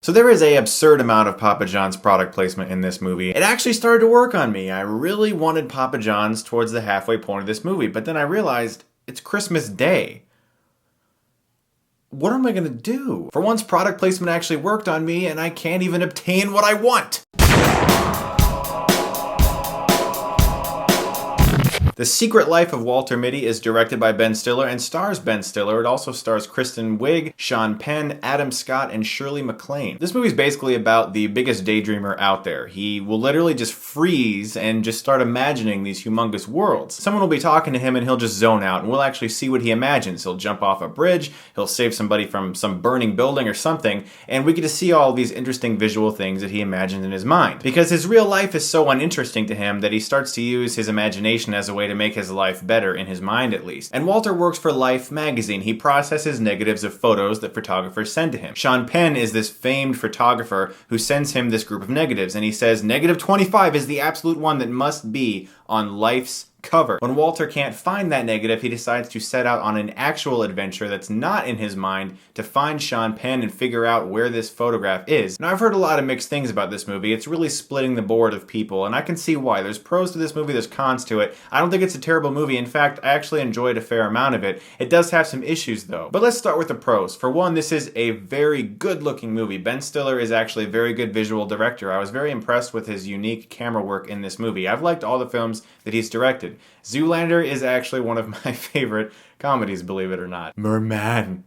So there is a absurd amount of Papa John's product placement in this movie. It actually started to work on me. I really wanted Papa John's towards the halfway point of this movie, but then I realized it's Christmas Day. What am I gonna do? For once, product placement actually worked on me, and I can't even obtain what I want. The Secret Life of Walter Mitty is directed by Ben Stiller and stars Ben Stiller. It also stars Kristen, Wiig, Sean Penn, Adam Scott, and Shirley MacLaine. This movie is basically about the biggest daydreamer out there. He will literally just freeze and just start imagining these humongous worlds. Someone will be talking to him and he'll just zone out, and we'll actually see what he imagines. He'll jump off a bridge, he'll save somebody from some burning building or something, and we get to see all these interesting visual things that he imagines in his mind. Because his real life is so uninteresting to him that he starts to use his imagination as a way to make his life better, in his mind at least. And Walter works for Life magazine. He processes negatives of photos that photographers send to him. Sean Penn is this famed photographer who sends him this group of negatives, and he says negative 25 is the absolute one that must be on Life's cover. When Walter can't find that negative, he decides to set out on an actual adventure that's not in his mind to find Sean Penn and figure out where this photograph is. Now, I've heard a lot of mixed things about this movie. It's really splitting the board of people, and I can see why. There's pros to this movie, there's cons to it. I don't think it's a terrible movie. In fact, I actually enjoyed a fair amount of it. It does have some issues, though. But let's start with the pros. For one, this is a very good-looking movie. Ben Stiller is actually a very good visual director. I was very impressed with his unique camera work in this movie. I've liked all the films that he's directed. Zoolander is actually one of my favorite comedies, believe it or not. Merman.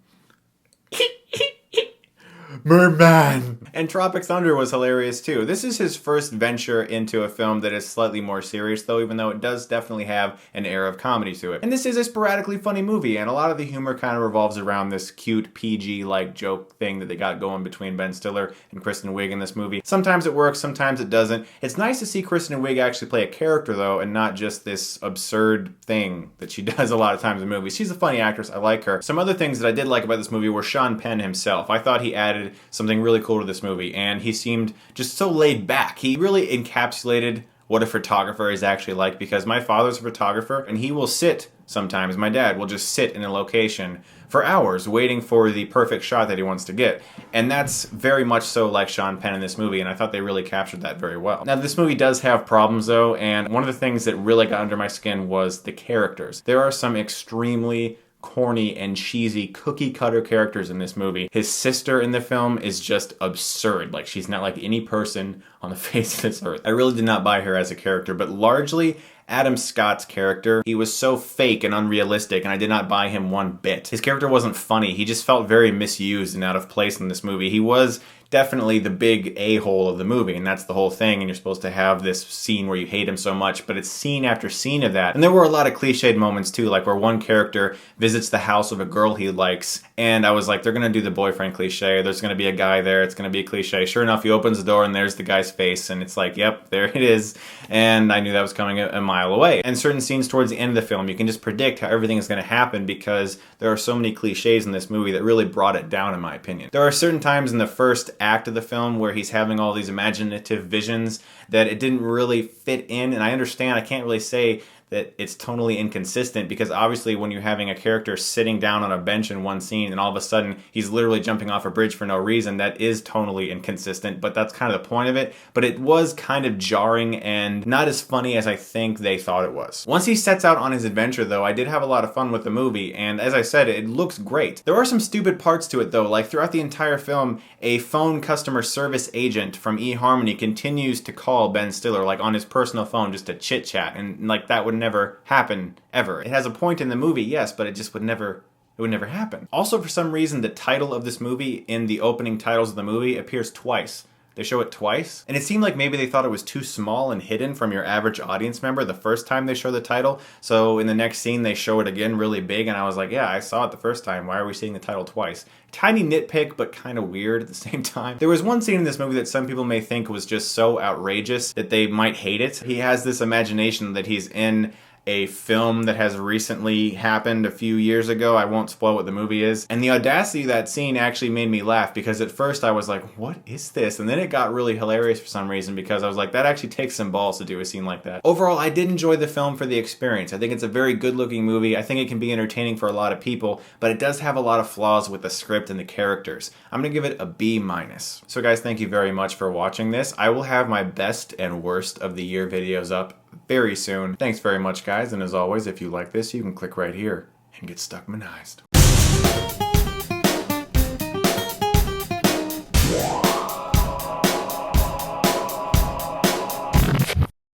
Merman! And Tropic Thunder was hilarious too. This is his first venture into a film that is slightly more serious though, even though it does definitely have an air of comedy to it. And this is a sporadically funny movie, and a lot of the humor kind of revolves around this cute PG-like joke thing that they got going between Ben Stiller and Kristen Wiig in this movie. Sometimes it works, sometimes it doesn't. It's nice to see Kristen Wiig actually play a character though, and not just this absurd thing that she does a lot of times in movies. She's a funny actress, I like her. Some other things that I did like about this movie were Sean Penn himself. I thought he added something really cool to this movie, and he seemed just so laid back. He really encapsulated what a photographer is actually like, because my father's a photographer, and he will sit sometimes, my dad will just sit in a location for hours waiting for the perfect shot that he wants to get. And that's very much so like Sean Penn in this movie, and I thought they really captured that very well. Now, this movie does have problems though, and one of the things that really got under my skin was the characters. There are some extremely corny and cheesy cookie cutter characters in this movie. His sister in the film is just absurd. Like, she's not like any person on the face of this earth. I really did not buy her as a character, but largely Adam Scott's character, he was so fake and unrealistic, and I did not buy him one bit. His character wasn't funny. He just felt very misused and out of place in this movie. He was definitely the big a-hole of the movie, and that's the whole thing, and you're supposed to have this scene where you hate him so much, but it's scene after scene of that. And there were a lot of cliched moments too, like where one character visits the house of a girl he likes, and I was like, they're gonna do the boyfriend cliche, there's gonna be a guy there, it's gonna be a cliche. Sure enough, he opens the door and there's the guy's face, and it's like, yep, there it is. And I knew that was coming a mile away. And certain scenes towards the end of the film, you can just predict how everything is gonna happen, because there are so many cliches in this movie that really brought it down, in my opinion. There are certain times in the first act of the film where he's having all these imaginative visions that it didn't really fit in, and I understand, I can't really say that it's totally inconsistent, because obviously when you're having a character sitting down on a bench in one scene and all of a sudden he's literally jumping off a bridge for no reason, that is totally inconsistent, but that's kind of the point of it. But it was kind of jarring and not as funny as I think they thought it was. Once he sets out on his adventure though, I did have a lot of fun with the movie, and as I said, it looks great. There are some stupid parts to it though, like throughout the entire film, a phone customer service agent from eHarmony continues to call Ben Stiller, like on his personal phone, just to chit chat, and like that would never happen ever. It has a point in the movie, yes, but it just would never happen. Also, for some reason, the title of this movie in the opening titles of the movie appears twice. They show it twice, and it seemed like maybe they thought it was too small and hidden from your average audience member the first time they show the title, so in the next scene they show it again really big, and I was like, yeah, I saw it the first time, why are we seeing the title twice? Tiny nitpick, but kind of weird at the same time. There was one scene in this movie that some people may think was just so outrageous that they might hate it. He has this imagination that he's in a film that has recently happened a few years ago. I won't spoil what the movie is. And the audacity of that scene actually made me laugh, because at first I was like, what is this? And then it got really hilarious for some reason, because I was like, that actually takes some balls to do a scene like that. Overall, I did enjoy the film for the experience. I think it's a very good looking movie. I think it can be entertaining for a lot of people, but it does have a lot of flaws with the script and the characters. I'm gonna give it a B-. So guys, thank you very much for watching this. I will have my best and worst of the year videos up very soon. Thanks very much, guys, and as always, if you like this, you can click right here and get Stuckmanized.